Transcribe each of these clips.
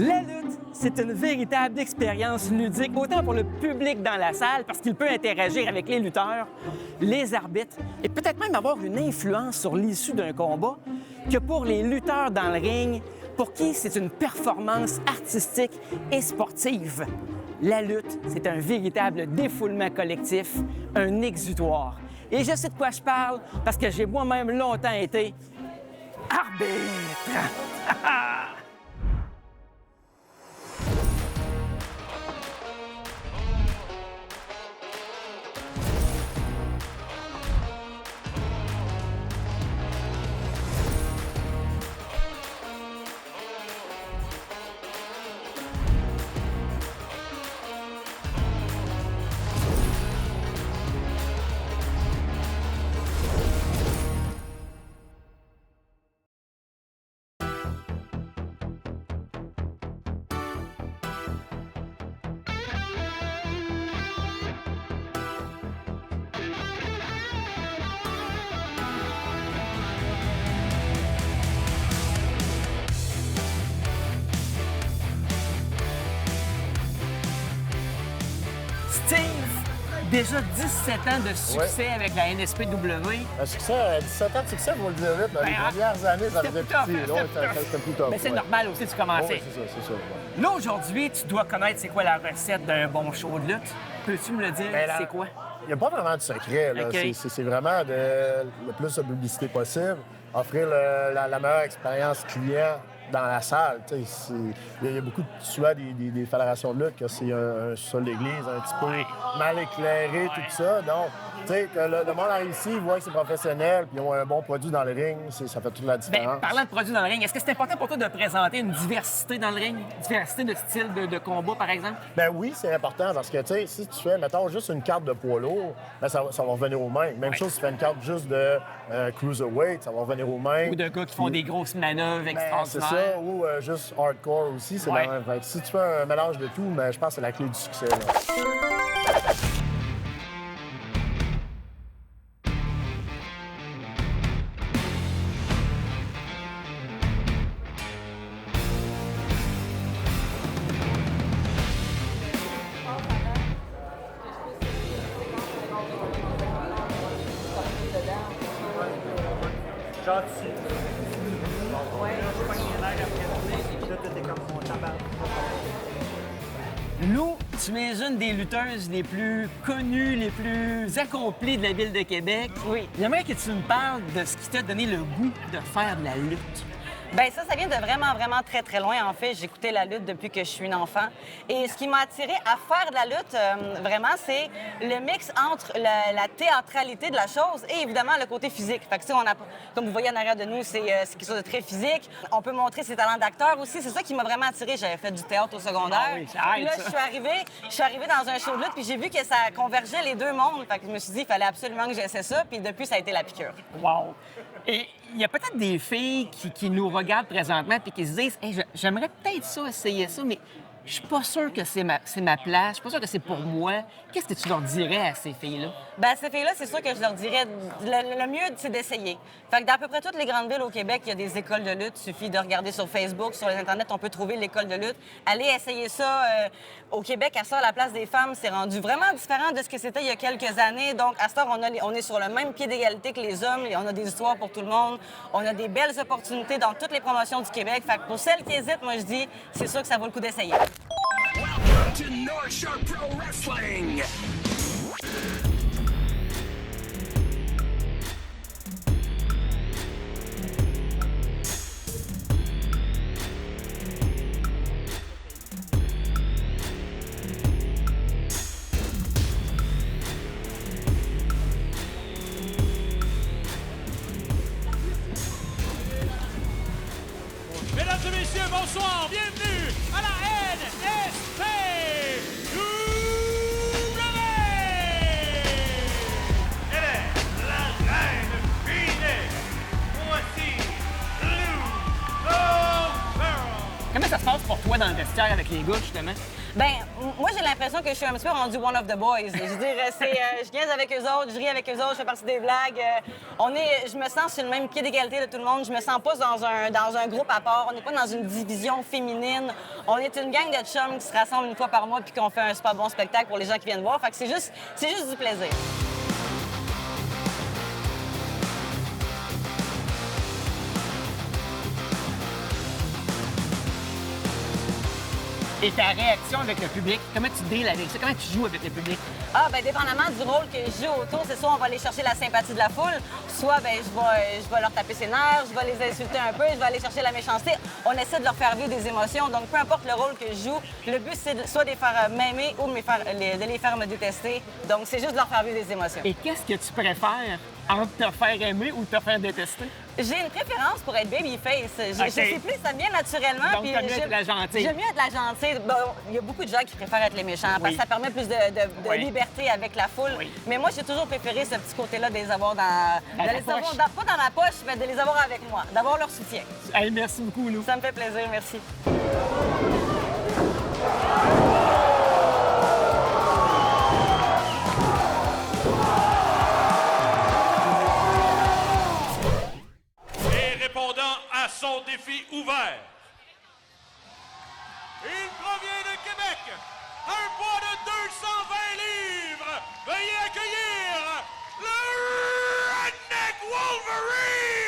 La lutte, c'est une véritable expérience ludique, autant pour le public dans la salle, parce qu'il peut interagir avec les lutteurs, les arbitres, et peut-être même avoir une influence sur l'issue d'un combat, que pour les lutteurs dans le ring, pour qui c'est une performance artistique et sportive. La lutte, c'est un véritable défoulement collectif, un exutoire. Et je sais de quoi je parle, parce que j'ai moi-même longtemps été arbitre. Steve, déjà 17 ans de succès avec la NSPW. Un succès, 17 ans de succès, vous le direz vite. Dans les premières années, ça faisait petit. C'était plus top. Mais c'est normal aussi, tu commençais. Oui, c'est ça. Ouais. Là, aujourd'hui, tu dois connaître c'est quoi la recette d'un bon show de lutte. Peux-tu me le dire, c'est quoi? Il n'y a pas vraiment de secret. Là. Okay. C'est vraiment le plus de publicité possible, offrir la meilleure expérience client dans la salle. Il y a beaucoup souvent des fédérations de lutte que c'est un sol d'église un petit peu mal éclairé, tout ça. Donc, que le monde arrive ici, il voit que c'est professionnel, puis ils ont un bon produit dans le ring, ça fait toute la différence. Bien, parlant de produits dans le ring, est-ce que c'est important pour toi de présenter une diversité dans le ring? Une diversité de style de combat, par exemple? Ben oui, c'est important parce que, si tu fais, mettons, juste une carte de poids lourd, ben ça va revenir au même. Même chose si tu fais une carte juste de cruiserweight, ça va revenir au même. Ou de gars qui font des grosses manœuvres extraordinaires. C'est ça, ou juste hardcore aussi, c'est la même. Fait que si tu fais un mélange de tout, ben, je pense que c'est la clé du succès. Là. Lou, tu es une des lutteuses les plus connues, les plus accomplies de la ville de Québec. Oui. J'aimerais que tu me parles de ce qui t'a donné le goût de faire de la lutte. Bien, ça vient de vraiment très, très loin. En fait, j'écoutais la lutte depuis que je suis une enfant. Et ce qui m'a attirée à faire de la lutte, vraiment, c'est le mix entre la théâtralité de la chose et évidemment le côté physique. Fait que, comme vous voyez en arrière de nous, c'est quelque chose de très physique. On peut montrer ses talents d'acteur aussi. C'est ça qui m'a vraiment attirée. J'avais fait du théâtre au secondaire. Ah oui, ça aide, puis là, ça. je suis arrivée dans un show de lutte, puis j'ai vu que ça convergeait les deux mondes. Fait que je me suis dit, il fallait absolument que j'essaie ça. Puis depuis, ça a été la piqûre. Wow! Et il y a peut-être des filles qui nous regardent présentement et qui se disent hey, j'aimerais peut-être ça, essayer ça, mais je suis pas sûr que c'est ma place, je suis pas sûr que c'est pour moi. Qu'est-ce que tu leur dirais à ces filles-là? Bien, ces filles-là, c'est sûr que je leur dirais le mieux, c'est d'essayer. Fait que dans à peu près toutes les grandes villes au Québec, il y a des écoles de lutte. Il suffit de regarder sur Facebook, sur les Internet, on peut trouver l'école de lutte. Allez essayer ça. Au Québec, à ça, la place des femmes, c'est rendu vraiment différent de ce que c'était il y a quelques années. Donc, à ce temps, on est sur le même pied d'égalité que les hommes. Et on a des histoires pour tout le monde. On a des belles opportunités dans toutes les promotions du Québec. Fait que pour celles qui hésitent, moi, je dis, c'est sûr que ça vaut le coup d'essayer. Welcome to North Shore Pro Wrestling. Mesdames et messieurs, bonsoir, bienvenue à la NSPW! Elle est la reine Phoenix! Voici Lou O'Farrell! Comment ça se passe pour toi dans le vestiaire avec les gars, justement? Moi, j'ai l'impression que je suis un petit peu rendu one of the boys. Je veux dire, je niaise avec eux autres, je ris avec eux autres, je fais partie des blagues. Je me sens sur le même pied d'égalité de tout le monde. Je me sens pas dans un groupe à part. On n'est pas dans une division féminine. On est une gang de chums qui se rassemblent une fois par mois puis qu'on fait un super bon spectacle pour les gens qui viennent voir. Fait que c'est juste du plaisir. Et ta réaction avec le public, comment tu deals avec ça? Comment tu joues avec le public? Dépendamment du rôle que je joue autour, c'est soit on va aller chercher la sympathie de la foule, soit je vais leur taper ses nerfs, je vais les insulter un peu, je vais aller chercher la méchanceté. On essaie de leur faire vivre des émotions. Donc, peu importe le rôle que je joue, le but, c'est soit de les faire m'aimer ou de les faire me détester. Donc, c'est juste de leur faire vivre des émotions. Et qu'est-ce que tu préfères entre te faire aimer ou te faire détester? J'ai une préférence pour être babyface. Je sais plus, ça me vient naturellement. Donc, t'aimes mieux être la gentille. J'aime mieux être la gentille. Bon, il y a beaucoup de gens qui préfèrent être les méchants parce que ça permet plus de liberté avec la foule. Oui. Mais moi, j'ai toujours préféré ce petit côté-là de les avoir pas dans ma poche, mais de les avoir avec moi, d'avoir leur soutien. Hey, merci beaucoup, Lou. Ça me fait plaisir, merci. À son défi ouvert. Il provient de Québec, un poids de 220 livres. Veuillez accueillir le Redneck Wolverine!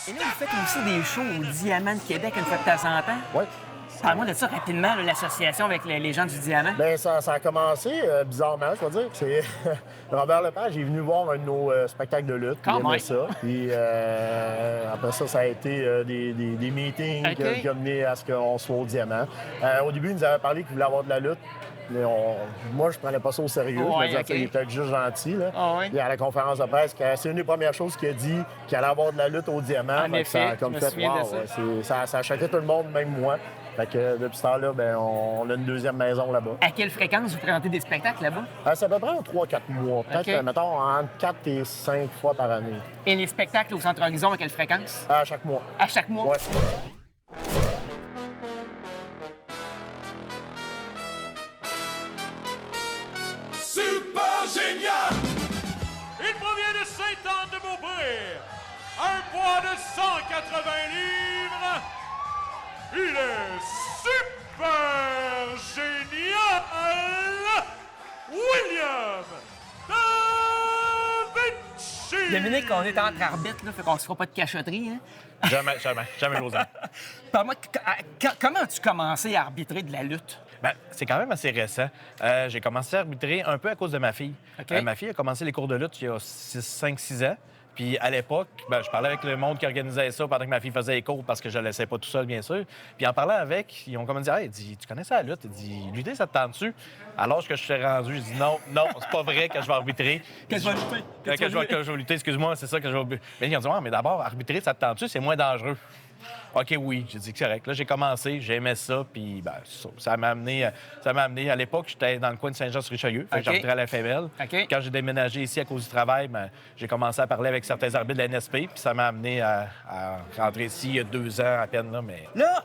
Et là, vous faites aussi des shows au Diamant de Québec une fois de temps en temps. Oui. Parle-moi de ça rapidement, l'association avec les gens du Diamant. Bien, ça a commencé bizarrement, je vais dire. C'est Robert Lepage est venu voir un de nos spectacles de lutte. Quand Il aimait même. ça. Puis après ça a été des meetings OK. qui ont mené à ce qu'on soit au Diamant. Au début, il nous avait parlé qu'il voulait avoir de la lutte. Mais moi, je prenais pas ça au sérieux. Ouais, je me disais, OK. il était juste gentil. Là. Ah ouais. Puis à la conférence de presse, c'est une des premières choses qu'il a dit, qu'il allait avoir de la lutte au Diamant. En Fait que effet, ça a comme je me fait, souviens de wow, ouais, ça a choqué tout le monde, même moi. Fait que depuis ce temps-là, ben, on a une deuxième maison là-bas. À quelle fréquence vous présentez des spectacles là-bas? C'est à peu près en 3-4 mois. Peut-être, OK. mettons, entre 4 et 5 fois par année. Et les spectacles au Centre Horizon, à quelle fréquence? À chaque mois. À chaque mois? Ouais. Super génial! Il provient de Sainte-Anne-de-Beaupré, un poids de 180 livres. Il est super génial! William Da Vinci! Dominique, on est entre arbitres, là, fait qu'on se fera pas de cachotterie, hein? Jamais l'osant. Parle-moi, comment as-tu commencé à arbitrer de la lutte? Ben, c'est quand même assez récent. J'ai commencé à arbitrer un peu à cause de ma fille. OK. Ma fille a commencé les cours de lutte il y a 5-6 ans. Puis à l'époque, je parlais avec le monde qui organisait ça pendant que ma fille faisait les cours parce que je la laissais pas tout seul, bien sûr. Puis en parlant avec, ils ont comme dit, hey, tu connais ça la lutte? Il dit, lutter, ça te tente-tu? Alors que je suis rendu, je dis non, c'est pas vrai que je vais arbitrer. Que tu vas lutter. Que je vais lutter, excuse-moi, c'est ça que je vais. Mais ils ont dit, mais d'abord, arbitrer, ça te tente-tu? C'est moins dangereux. OK, oui. J'ai dit que c'est correct. Là, j'ai commencé, j'aimais ça, puis ça m'a amené à l'époque, j'étais dans le coin de Saint-Jean-sur-Richelieu, fait que j'arbitrais à la FML. OK. Quand j'ai déménagé ici à cause du travail, j'ai commencé à parler avec certains arbitres de la NSP, puis ça m'a amené à rentrer ici il y a 2 ans à peine, là, mais... Là,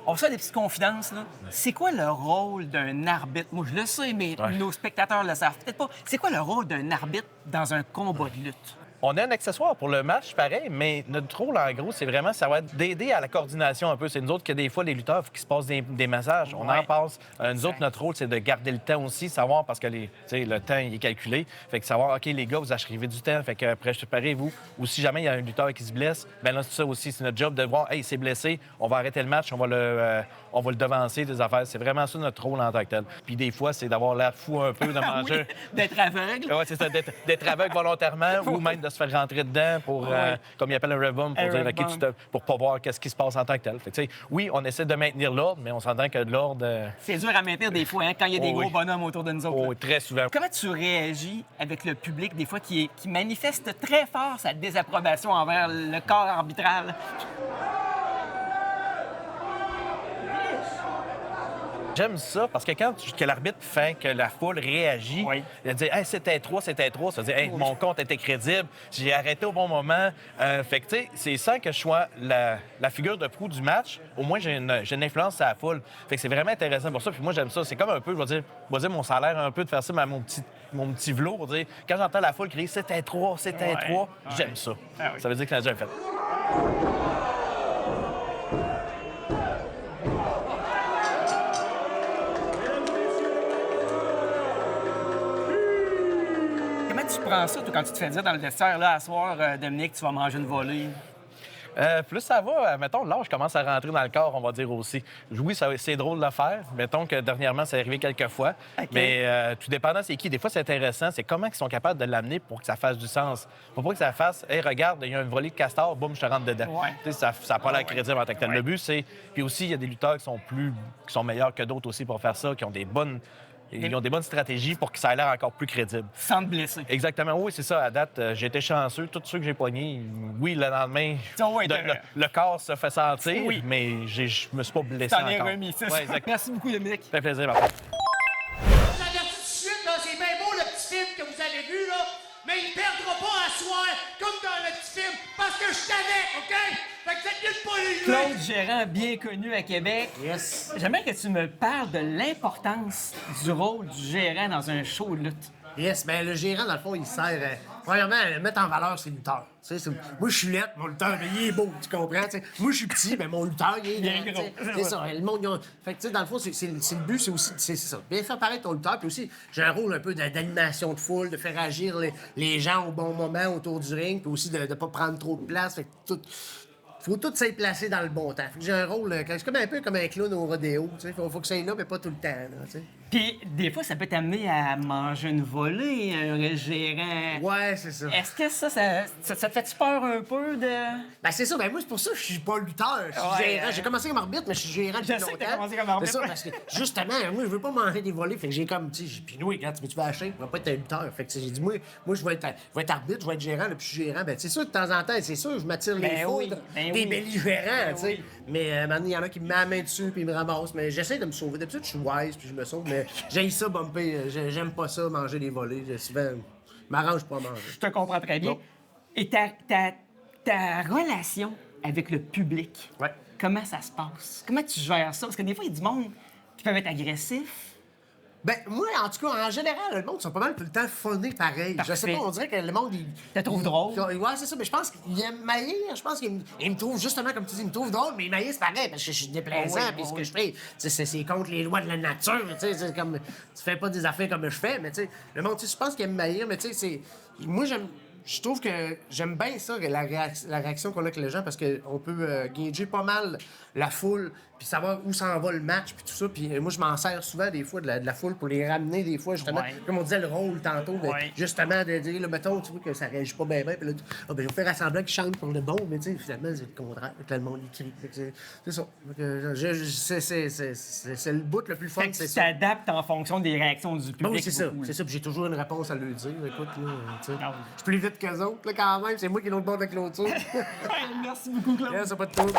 on fait des petites confidences, là. C'est quoi le rôle d'un arbitre? Moi, je le sais, mais nos spectateurs le savent peut-être pas. C'est quoi le rôle d'un arbitre dans un combat de lutte? On a un accessoire pour le match, pareil, mais notre rôle, en gros, c'est vraiment ça va être d'aider à la coordination un peu. C'est nous autres que des fois, les lutteurs, il faut qu'ils se passent des messages. On en passe. Nous autres, notre rôle, c'est de garder le temps aussi, savoir, parce que le temps, il est calculé. Fait que savoir, OK, les gars, vous arrivez du temps, fait que préparez-vous. Ou si jamais il y a un lutteur qui se blesse, bien là, c'est ça aussi. C'est notre job de voir, hey, il s'est blessé, on va arrêter le match, on va le devancer des affaires. C'est vraiment ça notre rôle en tant que tel. Puis des fois, c'est d'avoir l'air fou un peu, de manger. D'être aveugle. Oui, c'est ça, d'être aveugle volontairement ou même de se faire rentrer dedans pour, comme il appelle un rev bomb, pour dire, OK, pour pas voir qu'est-ce qui se passe en tant que tel. Fait que, oui, on essaie de maintenir l'ordre, mais on s'entend que l'ordre... C'est dur à maintenir des fois, hein, quand il y a des gros bonhommes autour de nous autres. là. très souvent. Comment tu réagis avec le public, des fois, qui manifeste très fort sa désapprobation envers le corps arbitral? J'aime ça parce que que l'arbitre fait que la foule réagit, Oui. il dit hey, c'était 3, ça veut dire hey, mon compte était crédible, j'ai arrêté au bon moment. Fait que tu sais, c'est sans que je sois la figure de proue du match, au moins j'ai une influence sur la foule. Fait que c'est vraiment intéressant pour ça. Puis moi j'aime ça, c'est comme un peu, je vais dire mon salaire un peu de faire ça à mon petit velours, pour dire quand j'entends la foule crier c'était 3, j'aime ça. Ah oui. Ça veut dire que ça a déjà fait. Comment tu prends ça, toi, quand tu te fais dire dans le vestiaire, là, à soir, Dominique, tu vas manger une volée? Plus ça va, mettons, l'âge commence à rentrer dans le corps, on va dire aussi. Oui, c'est drôle de le faire. Mettons que dernièrement, c'est arrivé quelques fois. OK. Mais tout dépendant c'est qui. Des fois, c'est intéressant. C'est comment ils sont capables de l'amener pour que ça fasse du sens. Pour pas que ça fasse, hey, regarde, il y a un volée de castor, boum, je te rentre dedans. Ouais. Tu sais, ça n'a pas l'air crédible en tant que tel. Le but, c'est. Puis aussi, il y a des lutteurs qui sont meilleurs que d'autres aussi pour faire ça, qui ont des bonnes. Ils ont des bonnes stratégies pour que ça ait l'air encore plus crédible. Sans te blesser. Exactement, oui, c'est ça. À date, j'ai été chanceux. Tous ceux que j'ai poignés, oui, le lendemain, Oui, le corps se fait sentir, Oui. mais je me suis pas blessé T'en es encore. remis, c'est Ouais, ça. exact. Merci beaucoup, Dominique. Ça fait plaisir, Martin. Je l'avertis tout de suite, là, c'est bien beau le petit film que vous avez vu, là, mais il perdra pas à soir, comme dans le petit film, parce que je savais, OK? Fait que c'est mieux de pas les jouer. Claude Gérant, bien connu à Québec. Yes. J'aimerais que tu me parles de l'importance du rôle du gérant dans un show de lutte. Yes, bien, le gérant, dans le fond, il sert, premièrement, à mettre en valeur ses lutteurs. Tu sais, moi, je suis lettre, mon lutteur, mais il est beau, tu comprends? Tu sais, moi, je suis petit, mais mon lutteur, il est grand. Tu sais, c'est ça, le monde, fait que, tu sais, dans le fond, c'est le but, c'est aussi, c'est ça, bien faire paraître ton lutteur, puis aussi, j'ai un rôle un peu d'animation de foule, de faire agir les gens au bon moment autour du ring, puis aussi de ne pas prendre trop de place, fait que tout... Faut tout s'être placé dans le bon temps. Fait que j'ai un rôle, c'est comme un peu comme un clown au rodéo. Faut que ça aille là, mais pas tout le temps. Là, t'sais. Puis, des fois, ça peut t'amener à manger une volée, un gérant. Ouais, c'est ça. Est-ce que ça te fait peur un peu de. Ben, c'est ça. Ben, moi, c'est pour ça que je suis pas lutteur. Je suis Ouais, gérant. J'ai commencé comme arbitre, mais je suis gérant depuis Je sais longtemps. que t'as commencé comme arbitre. C'est ça, parce que, justement, moi, je veux pas manger des volées. Fait que j'ai comme, tu sais, puis nous, quand tu vas acheter, tu vas pas être un lutteur. Fait que j'ai dit, moi, je vais être arbitre, je vais être gérant, là, puis je suis gérant. Ben, c'est sûr, de temps en temps, c'est sûr, je m'attire les Ben oui, foudres, ben des oui. belligérants, tu sais. oui. Mais, maintenant, il y en a qui me mettent la main dessus, puis ils me ramassent. Mais j'essaie de me sauver. D'habitude, je suis wise, puis je me sauve. Mais j'ai ça, bumper. J'aime pas ça, manger des volées. Souvent, je m'arrange pas à manger. Je te comprends très bien. Non. Et ta relation avec le public, Ouais. comment ça se passe? Comment tu gères ça? Parce que des fois, il y a du monde qui peuvent être agressifs. Ben, moi, en tout cas, en général, le monde sont pas mal tout le temps funné pareil. Je sais Parfait. pas, on dirait que le monde, il... Te trouve drôle? Ouais, c'est ça, mais je pense qu'il aime maillir. Je pense qu'il me trouve, justement, comme tu dis, il me trouve drôle, mais il maillit, c'est pareil, parce que je suis déplaisant, Oui, puis oui, ce que oui. je fais, c'est contre les lois de la nature, tu sais, c'est comme... Tu fais pas des affaires comme je fais, mais tu sais, le monde, tu sais, je pense qu'il aime maillir, mais tu sais, c'est... Moi, je trouve que j'aime bien ça, la réaction qu'on a avec les gens, parce qu'on peut gager pas mal la foule, puis savoir où s'en va le match, puis tout ça. Puis moi, je m'en sers souvent, des fois, de la foule pour les ramener, des fois, justement. Ouais. Comme on disait, le rôle tantôt, Ouais. justement, de dire, là, mettons, tu vois que ça réagit pas bien, puis là, je vais faire semblant qu'ils chantent pour le bon, mais tu sais, finalement, c'est le contraire, que le monde écrit. C'est ça. Donc, c'est le bout le plus fun, Fait que c'est tu ça. t'adaptes en fonction des réactions du public. Ah oui, c'est ça. beaucoup, C'est là. ça. Puis j'ai toujours une réponse à lui dire. Écoute, là, tu sais, Ah oui. je suis plus vite qu'eux autres, là, quand même. C'est moi qui ai l'autre bord de la clôture. Merci beaucoup, Claude. Yeah, c'est pas de tout.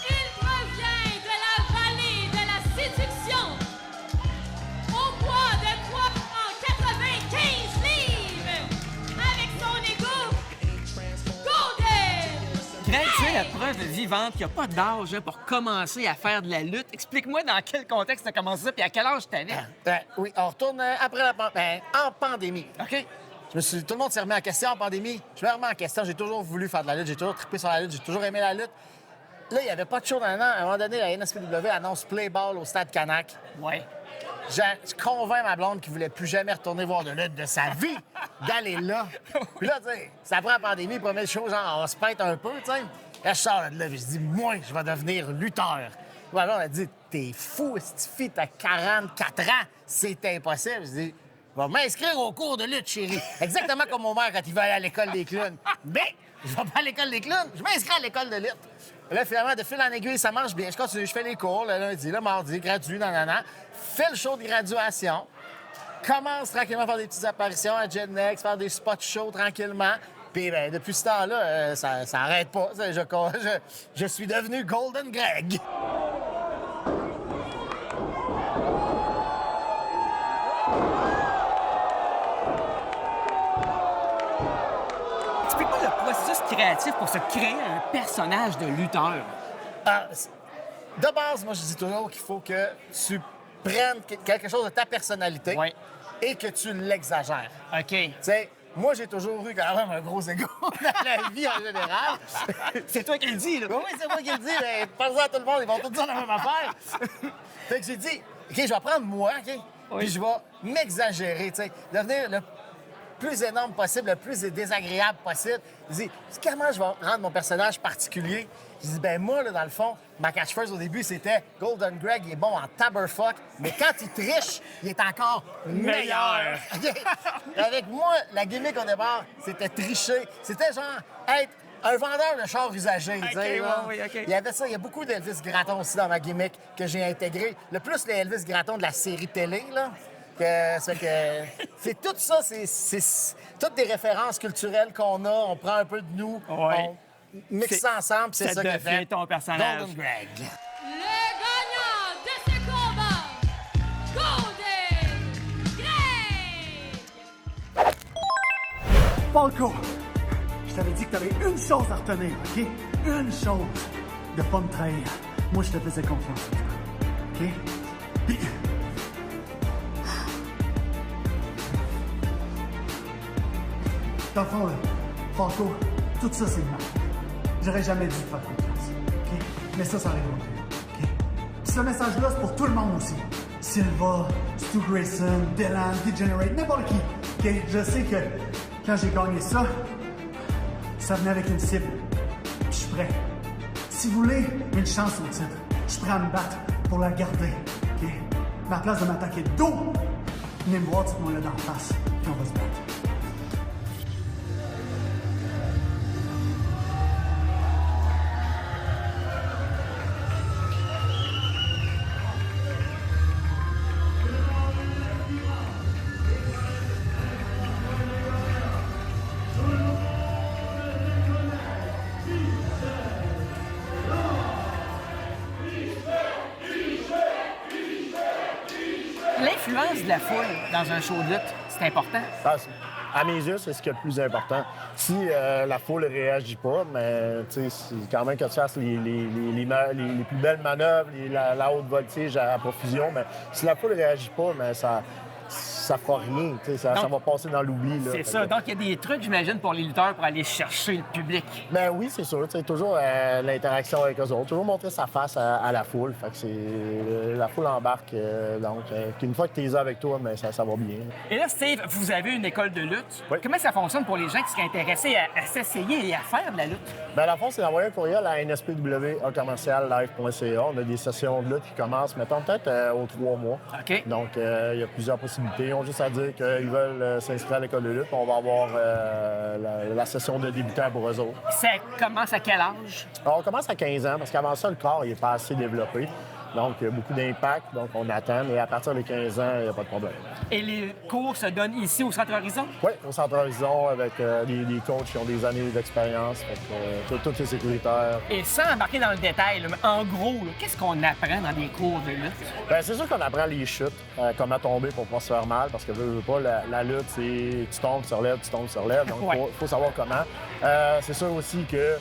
Il provient de la vallée de la séduction, au poids de 395 livres, avec son égo Golden. Greg, tu es la preuve vivante qu'il n'y a pas d'âge hein, pour commencer à faire de la lutte. Explique-moi dans quel contexte tu as commencé ça puis à quel âge tu avais. Oui, on retourne après en pandémie. OK? Tout le monde s'est remis en question en pandémie. Je me remets en question. J'ai toujours voulu faire de la lutte. J'ai toujours trippé sur la lutte. J'ai toujours aimé la lutte. Là, il n'y avait pas de show dans un an. À un moment donné, la NSPW annonce Play Ball au Stade Canac. Ouais. Je convainc ma blonde qui voulait plus jamais retourner voir de lutte de sa vie d'aller là. Puis là, tu sais, c'est après la pandémie, premier show, genre, on se pète un peu, tu sais. Là, je sors de là, puis je dis, moi, je vais devenir lutteur. Puis alors, on a dit, t'es fou, cette fille, t'as 44 ans, c'est impossible. Je dis, je vais m'inscrire au cours de lutte, chérie. Exactement comme mon mère quand il va aller à l'école des clowns. Mais, je vais pas à l'école des clowns, je m'inscris à l'école de lutte. Là, finalement, de fil en aiguille, ça marche bien. Je continue, je fais les cours, le lundi, le mardi, gratuit, nanana. Fais le show de graduation. commence tranquillement à faire des petites apparitions à Gen Next, faire des spots shows tranquillement. Puis ben, depuis ce temps-là, ça n'arrête pas. Je suis devenu Golden Greg. Explique-moi le processus créatif pour se créer un personnage de lutteur. De base, moi, je dis toujours qu'il faut que tu prennes quelque chose de ta personnalité Ouais. et que tu l'exagères. OK. Tu sais, moi, j'ai toujours eu quand même un gros ego dans la vie en général. C'est toi qui le dis, là. Oui, c'est moi qui le dis, mais parle-en à tout le monde, ils vont tous dire la même affaire. Fait que j'ai dit, OK, je vais prendre moi, OK, puis je vais m'exagérer, tu sais, devenir le plus énorme possible, le plus désagréable possible. Je dis, comment je vais rendre mon personnage particulier? Je dis, ben moi, là, dans le fond, ma catchphrase au début, c'était Golden Greg, il est bon en taberfuck, mais quand il triche, il est encore meilleur. Avec moi, la gimmick au départ, c'était tricher. C'était genre être un vendeur de chars usagés. tu sais, là. oui, OK. Il y avait ça, il y a beaucoup d'Elvis Gratton aussi dans ma gimmick que j'ai intégré. Le plus les Elvis Gratton de la série télé, là. C'est tout ça, c'est toutes des références culturelles qu'on a. On prend un peu de nous, Ouais. on mixe ça ensemble, puis c'est ça qui devient fait ton personnage. Golden Greg. Le gagnant de ce combat, Golden Greg! Falco, je t'avais dit que t'avais une chose à retenir, OK? Une chose. De pas me trahir. Moi, je te faisais confiance. OK? Puis... Dans le fond, là, Falco, tout ça, c'est mal. J'aurais jamais dû te faire confiance. OK? Mais ça arrive OK? Puis ce message-là, c'est pour tout le monde aussi. Silva, Stu Grayson, Dylan, Degenerate, n'importe qui. OK? Je sais que quand j'ai gagné ça, ça venait avec une cible. Puis je suis prêt. Si vous voulez une chance au titre, je suis prêt à me battre pour la garder. OK? Mais à la place de m'attaquer de dos, venez me voir, dites-moi là d'en face, puis on va se battre. L'influence de la foule dans un show de lutte, c'est important. À mes yeux, c'est ce qui est le plus important. Si la foule ne réagit pas, mais c'est quand même que tu fasses les plus belles manœuvres, la haute voltige à profusion, mais si la foule ne réagit pas, mais ça fera rien. Ça va passer dans l'oubli. C'est ça. Donc, il y a des trucs, j'imagine, pour les lutteurs pour aller chercher le public. Ben oui, c'est sûr. Toujours l'interaction avec eux autres. Toujours montrer sa face à la foule. Fait que la foule embarque. Donc, une fois que tu es avec toi, ben, ça va bien. Et là, Steve, vous avez une école de lutte. Oui. Comment ça fonctionne pour les gens qui seraient intéressés à s'essayer et à faire de la lutte? Ben, dans le fond, c'est d'envoyer un courriel à nspw@commerciallive.ca. On a des sessions de lutte qui commencent, mettons, peut-être aux 3 mois. OK. Donc, il y a plusieurs possibilités. Ils ont juste à dire qu'ils veulent s'inscrire à l'école de lutte. On va avoir la session de débutants pour eux autres. Ça commence à quel âge? Alors, on commence à 15 ans, parce qu'avant ça, le corps n'est pas assez développé. Donc, il y a beaucoup d'impact, donc on attend. Mais à partir de 15 ans, il n'y a pas de problème. Et les cours se donnent ici au Centre Horizon? Oui, au Centre Horizon, avec des coachs qui ont des années d'expérience. Tous les sécuritaires. Et sans embarquer dans le détail, là, mais en gros, là, qu'est-ce qu'on apprend dans des cours de lutte? Bien, c'est sûr qu'on apprend les chutes, comment tomber pour ne pas se faire mal, parce que veux pas, la lutte, c'est tu tombes, tu relèves, tu tombes, tu relèves. Donc, il Ouais. faut savoir comment. C'est sûr aussi que,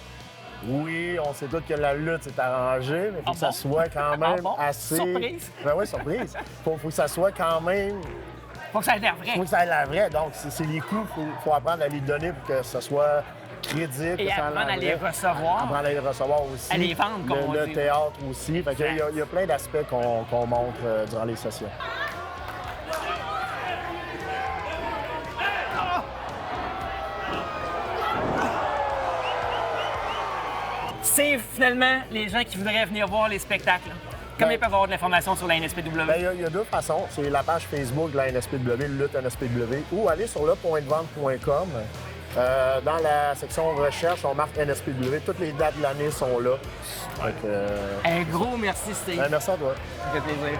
oui, on sait tous que la lutte s'est arrangée, mais il faut que ça soit quand même assez... Surprise! Ben oui, surprise. Faut que ça soit quand même... Faut que ça ait l'air vrai. Faut que ça ait l'air vrai. Donc, c'est les coups, faut apprendre à les donner pour que ça soit crédible. Et que ça ait apprendre à l'air les vrai. recevoir. Apprendre à les recevoir aussi. À les vendre, comme on Le dit. théâtre aussi. Fait que il y a plein d'aspects qu'on montre durant les sessions. C'est finalement les gens qui voudraient venir voir les spectacles. Comment ils peuvent avoir de l'information sur la NSPW? Bien, il y a deux façons. C'est la page Facebook de la NSPW, Lutte NSPW, ou aller sur lepointdevente.com. Dans la section recherche, on marque NSPW. Toutes les dates de l'année sont là. Fait que, Un gros merci, Steve. ben, merci à toi. Ça fait plaisir.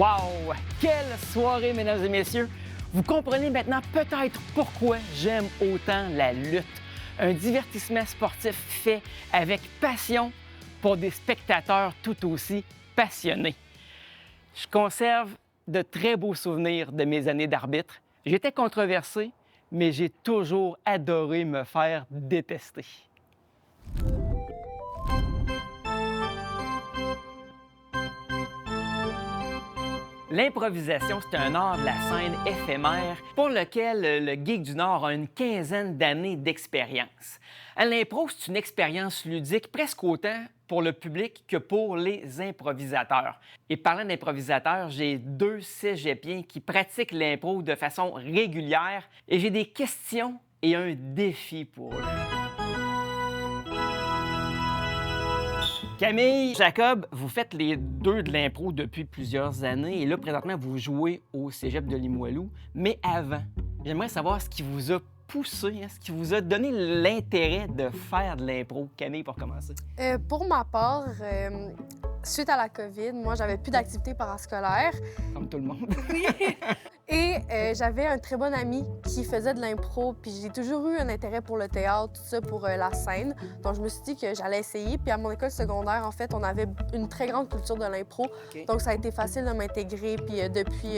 Wow! Quelle soirée, mesdames et messieurs! Vous comprenez maintenant peut-être pourquoi j'aime autant la lutte. Un divertissement sportif fait avec passion pour des spectateurs tout aussi passionnés. Je conserve de très beaux souvenirs de mes années d'arbitre. J'étais controversé, mais j'ai toujours adoré me faire détester. L'improvisation, c'est un art de la scène éphémère pour lequel le Geek du Nord a une quinzaine d'années d'expérience. L'impro, c'est une expérience ludique presque autant pour le public que pour les improvisateurs. Et parlant d'improvisateurs, j'ai 2 cégepiens qui pratiquent l'impro de façon régulière et j'ai des questions et un défi pour eux. Camille, Jacob, vous faites les 2 de l'impro depuis plusieurs années et là, présentement, vous jouez au cégep de Limoilou. Mais avant, j'aimerais savoir ce qui vous a poussé, ce qui vous a donné l'intérêt de faire de l'impro. Camille, pour commencer. Pour ma part, suite à la COVID, moi, j'avais plus d'activités parascolaires. Comme tout le monde. Et j'avais un très bon ami qui faisait de l'impro, puis j'ai toujours eu un intérêt pour le théâtre, tout ça, pour la scène. Donc, je me suis dit que j'allais essayer. Puis à mon école secondaire, en fait, on avait une très grande culture de l'impro. Okay. Donc, ça a été facile de m'intégrer. Puis depuis,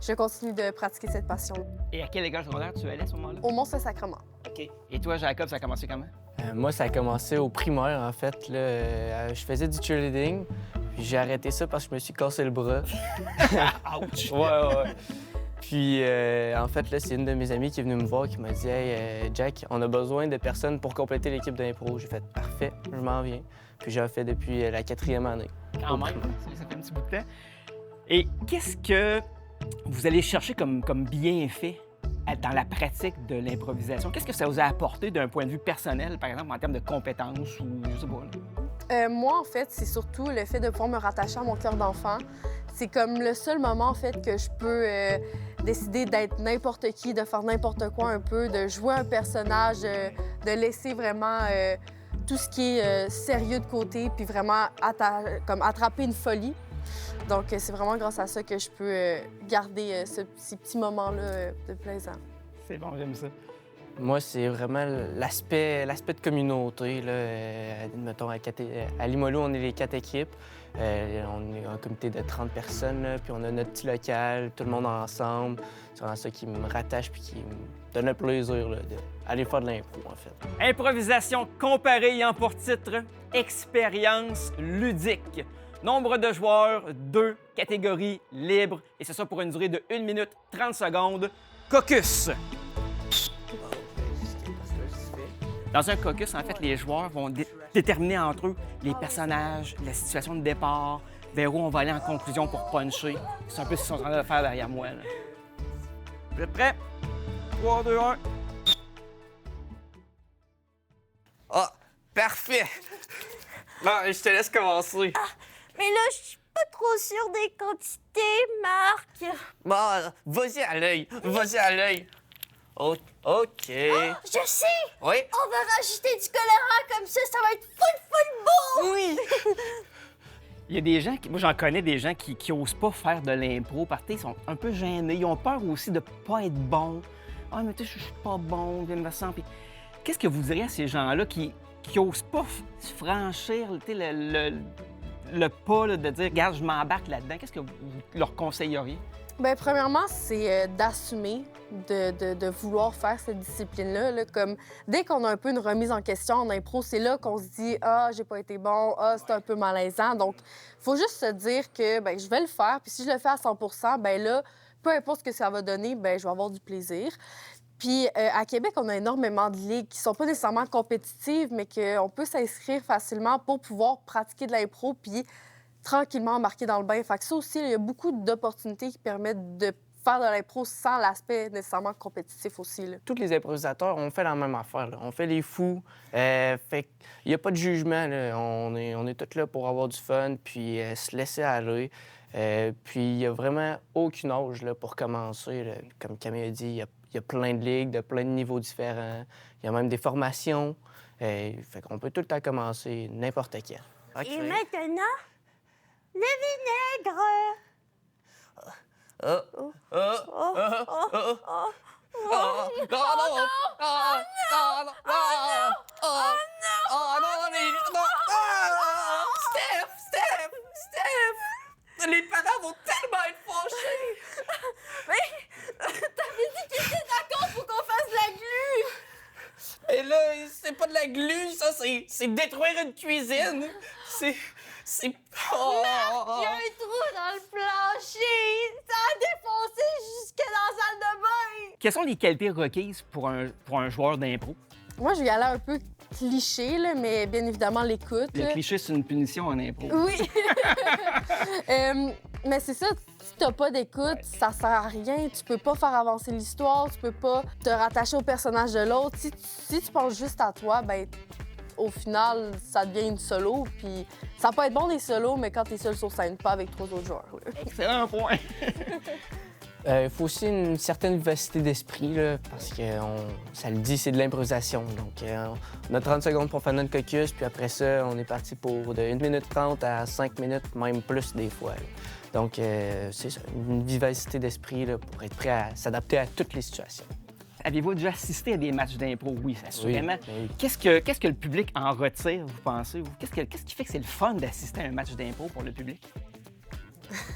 je continue de pratiquer cette passion. Et à quelle école secondaire tu allais à ce moment-là? Au Mont-Saint-Sacrement. OK. Et toi, Jacob, ça a commencé comment? Moi, ça a commencé au primaire, en fait. Là, je faisais du cheerleading, puis j'ai arrêté ça parce que je me suis cassé le bras. Ouch! Ouais. Puis, en fait, là, c'est une de mes amies qui est venue me voir qui m'a dit « Hey, Jack, on a besoin de personnes pour compléter l'équipe d'impro. » J'ai fait « Parfait, je m'en viens. » Puis j'ai fait depuis la 4e année. Quand même, ça fait un petit bout de temps. Et qu'est-ce que vous allez chercher comme bienfait dans la pratique de l'improvisation? Qu'est-ce que ça vous a apporté d'un point de vue personnel, par exemple, en termes de compétences ou je sais pas, là? Moi, en fait, c'est surtout le fait de pouvoir me rattacher à mon cœur d'enfant. C'est comme le seul moment, en fait, que je peux décider d'être n'importe qui, de faire n'importe quoi un peu, de jouer un personnage, de laisser vraiment tout ce qui est sérieux de côté, puis vraiment comme attraper une folie. Donc, c'est vraiment grâce à ça que je peux garder ces petits moments-là de plaisant. C'est bon, j'aime ça. Moi, c'est vraiment l'aspect de communauté. Là. Mettons, à Limoilou, on est les 4 équipes. On est un comité de 30 personnes, là, puis on a notre petit local, tout le monde ensemble. C'est vraiment ça qui me rattache puis qui me donne le plaisir d'aller faire de l'impro, en fait. Improvisation comparée ayant pour titre « Expérience ludique ». Nombre de joueurs, 2 catégories libres, et c'est ça pour une durée de 1 minute 30 secondes. Caucus! Dans un caucus, en fait, les joueurs vont déterminer entre eux les personnages, la situation de départ, vers où on va aller en conclusion pour puncher. C'est un peu ce qu'ils sont en train de faire derrière moi. Là. Vous êtes prêts? 3, 2, 1. Ah, parfait! Bon, je te laisse commencer. Ah, mais là, je suis pas trop sûre des quantités, Marc. Bon, vas-y à l'œil, vas-y à l'œil. OK. Oh, je sais! Oui? On va rajouter du colorant comme ça va être full beau! Oui! Il y a des gens, moi j'en connais des gens qui osent pas faire de l'impro parce qu'ils sont un peu gênés. Ils ont peur aussi de pas être bons. Ah, mais tu sais, je suis pas bon, viens me sentir. Qu'est-ce que vous diriez à ces gens-là qui osent pas franchir le pas là, de dire, regarde, je m'embarque là-dedans? Qu'est-ce que vous leur conseilleriez? Bien, premièrement, c'est d'assumer, de vouloir faire cette discipline-là. Là, comme dès qu'on a un peu une remise en question en impro, c'est là qu'on se dit « Ah, j'ai pas été bon. Ah, c'est un peu malaisant. » Donc, il faut juste se dire que ben, je vais le faire. Puis si je le fais à 100 ben là, peu importe ce que ça va donner, ben je vais avoir du plaisir. Puis à Québec, on a énormément de ligues qui sont pas nécessairement compétitives, mais qu'on peut s'inscrire facilement pour pouvoir pratiquer de l'impro puis tranquillement embarquer dans le bain. Fait que ça aussi, il y a beaucoup d'opportunités qui permettent de faire de l'impro sans l'aspect nécessairement compétitif aussi. Là. Tous les improvisateurs, on fait la même affaire. Là. On fait les fous. Fait qu'il n'y a pas de jugement. Là. On est tous là pour avoir du fun puis se laisser aller. Puis il n'y a vraiment aucun âge là, pour commencer. Là. Comme Camille a dit, il y a plein de ligues, de plein de niveaux différents. Il y a même des formations. Fait qu'on peut tout le temps commencer n'importe quand. Et maintenant, le vinaigre! Steph! Les parents vont tellement être fâchés! Mais t'avais dit qu'ils étaient d'accord pour qu'on fasse de la glu! Et là, c'est pas de la glu, ça, c'est détruire une cuisine! C'est... Oh. Il y a un trou dans le plancher! Ça a défoncé jusque dans la salle de bain! Quelles sont les qualités requises pour un joueur d'impro? Moi, je vais y aller un peu cliché, là, mais bien évidemment, l'écoute. Le là. cliché, c'est une punition en impro. Oui. Mais c'est ça, si t'as pas d'écoute, ça sert à rien. Tu peux pas faire avancer l'histoire, tu peux pas te rattacher au personnage de l'autre. Si tu penses juste à toi, ben au final, ça devient une solo. Puis ça peut être bon des solos, mais quand t'es seul sur scène, pas avec 3 autres joueurs. là. Excellent point. Il faut aussi une certaine vivacité d'esprit, là, parce que ça le dit, c'est de l'improvisation. Donc, on a 30 secondes pour faire notre caucus, puis après ça, on est parti pour de 1 minute 30 à 5 minutes, même plus des fois. là. Donc, c'est ça, une vivacité d'esprit là, pour être prêt à s'adapter à toutes les situations. Avez-vous déjà assisté à des matchs d'impro? Oui, assurément. Oui. Qu'est-ce que le public en retire, vous pensez? Qu'est-ce qui fait que c'est le fun d'assister à un match d'impro pour le public?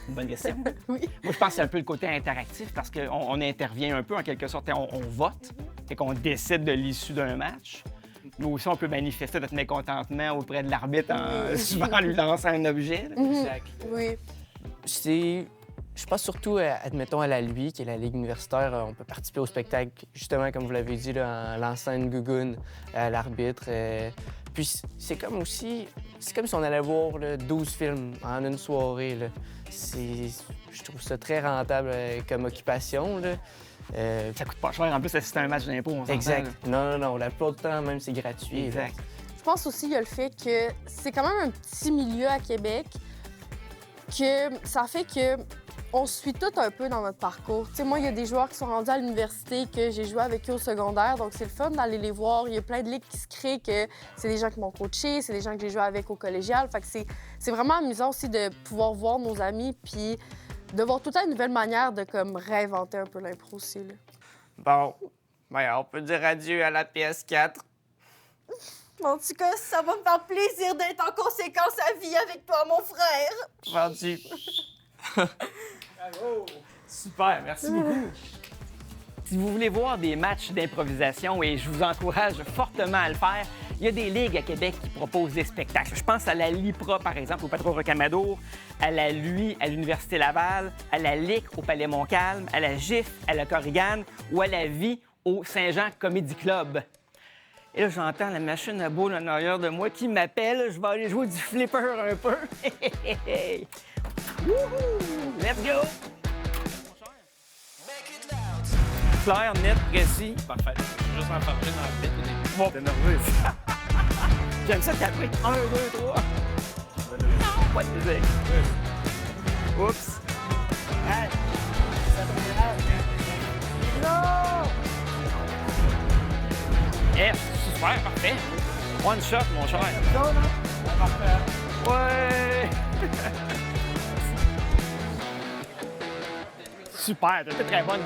Une bonne question. Oui. Moi, je pense que c'est un peu le côté interactif parce qu'on intervient un peu, en quelque sorte. On vote et qu'on décide de l'issue d'un match. Nous aussi, on peut manifester notre mécontentement auprès de l'arbitre en souvent en lui lançant un objet. là. Exact. Oui. Je pense surtout, admettons, à la LUI, qui est la Ligue universitaire, on peut participer au spectacle, justement, comme vous l'avez dit, là, en lançant une gougoune à l'arbitre. Puis c'est comme aussi... C'est comme si on allait voir là, 12 films en une soirée. Là. Je trouve ça très rentable comme occupation. Là. Ça coûte pas cher, en plus, assister à un match d'impro, on s'entend, Exact. là. Non. La plupart du temps, même, c'est gratuit. Exact. Je pense aussi qu'il y a le fait que c'est quand même un petit milieu à Québec, que ça fait que on se suit tout un peu dans notre parcours. Tu sais, moi, il y a des joueurs qui sont rendus à l'université, que j'ai joué avec eux au secondaire, donc c'est le fun d'aller les voir. Il y a plein de ligues qui se créent, que c'est des gens qui m'ont coaché, c'est des gens que j'ai joué avec au collégial. Fait que c'est vraiment amusant aussi de pouvoir voir nos amis, puis de voir tout le temps une nouvelle manière de comme réinventer un peu l'impro aussi. Là. Bon, ben, on peut dire adieu à la PS4. En tout cas, ça va me faire plaisir d'être en conséquence à vie avec toi, mon frère. Vendu. Super, merci beaucoup. Si vous voulez voir des matchs d'improvisation, et je vous encourage fortement à le faire, il y a des ligues à Québec qui proposent des spectacles. Je pense à la LIPRA, par exemple, au Patro Rocamadour, à la LUI, à l'Université Laval, à la LIC, au Palais Montcalm, à la GIF, à la Corrigan ou à la Vie, au Saint-Jean Comedy Club. Et là, j'entends la machine à boule en arrière de moi qui m'appelle. Je vais aller jouer du flipper un peu. Wouhou! Let's go! Clair, net, précis. Parfait. Juste en parler dans le bit au début. Bon. T'es nerveux. J'aime ça taper. 1, 2, 3. Non, pas de musique. Oups. Hey. Non! Eh, super, parfait. One shot, mon cher. Non, non. Parfait. Ouais! Super, t'as été très bonne.